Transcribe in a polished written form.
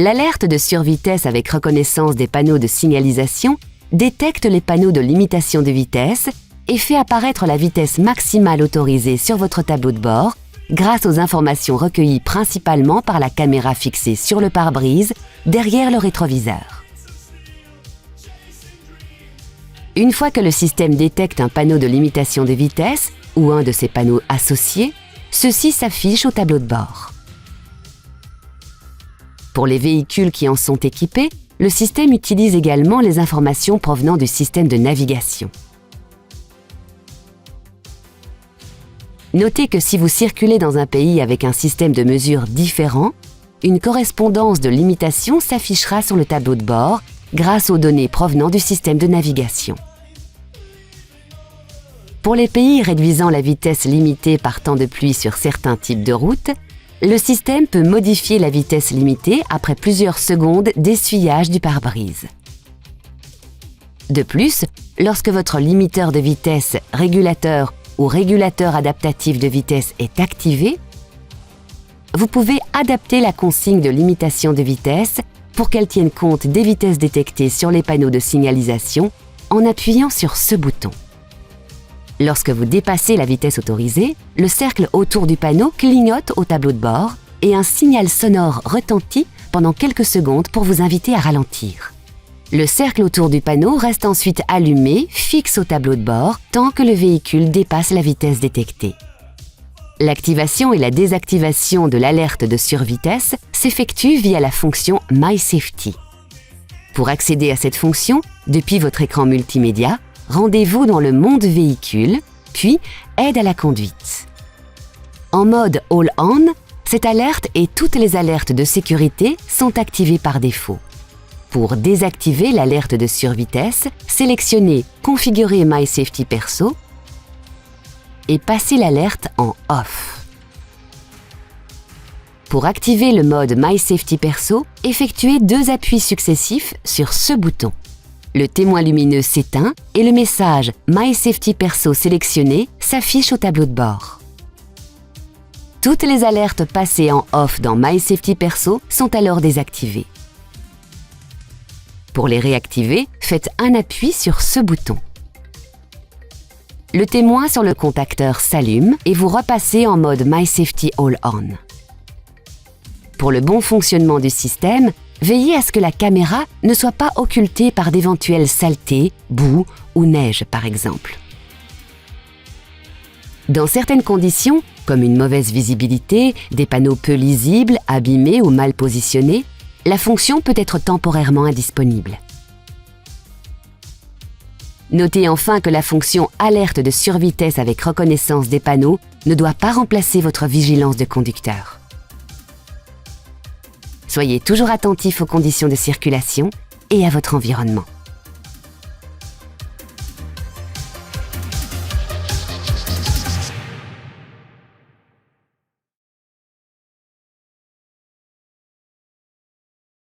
L'alerte de survitesse avec reconnaissance des panneaux de signalisation détecte les panneaux de limitation de vitesse et fait apparaître la vitesse maximale autorisée sur votre tableau de bord grâce aux informations recueillies principalement par la caméra fixée sur le pare-brise derrière le rétroviseur. Une fois que le système détecte un panneau de limitation de vitesse ou un de ses panneaux associés, ceux-ci s'affichent au tableau de bord. Pour les véhicules qui en sont équipés, le système utilise également les informations provenant du système de navigation. Notez que si vous circulez dans un pays avec un système de mesure différent, une correspondance de limitation s'affichera sur le tableau de bord grâce aux données provenant du système de navigation. Pour les pays réduisant la vitesse limitée par temps de pluie sur certains types de routes, le système peut modifier la vitesse limitée après plusieurs secondes d'essuyage du pare-brise. De plus, lorsque votre limiteur de vitesse, régulateur ou régulateur adaptatif de vitesse est activé, vous pouvez adapter la consigne de limitation de vitesse pour qu'elle tienne compte des vitesses détectées sur les panneaux de signalisation en appuyant sur ce bouton. Lorsque vous dépassez la vitesse autorisée, le cercle autour du panneau clignote au tableau de bord et un signal sonore retentit pendant quelques secondes pour vous inviter à ralentir. Le cercle autour du panneau reste ensuite allumé, fixe au tableau de bord, tant que le véhicule dépasse la vitesse détectée. L'activation et la désactivation de l'alerte de survitesse s'effectuent via la fonction MySafety. Pour accéder à cette fonction, depuis votre écran multimédia, rendez-vous dans le mode véhicule, puis aide à la conduite. En mode All On, cette alerte et toutes les alertes de sécurité sont activées par défaut. Pour désactiver l'alerte de survitesse, sélectionnez Configurer MySafety Perso et passez l'alerte en Off. Pour activer le mode MySafety Perso, effectuez 2 appuis successifs sur ce bouton. Le témoin lumineux s'éteint et le message MySafety Perso sélectionné s'affiche au tableau de bord. Toutes les alertes passées en off dans MySafety Perso sont alors désactivées. Pour les réactiver, faites un appui sur ce bouton. Le témoin sur le contacteur s'allume et vous repassez en mode MySafety All On. Pour le bon fonctionnement du système, veillez à ce que la caméra ne soit pas occultée par d'éventuelles saletés, boue ou neige par exemple. Dans certaines conditions, comme une mauvaise visibilité, des panneaux peu lisibles, abîmés ou mal positionnés, la fonction peut être temporairement indisponible. Notez enfin que la fonction alerte de survitesse avec reconnaissance des panneaux ne doit pas remplacer votre vigilance de conducteur. Soyez toujours attentif aux conditions de circulation et à votre environnement.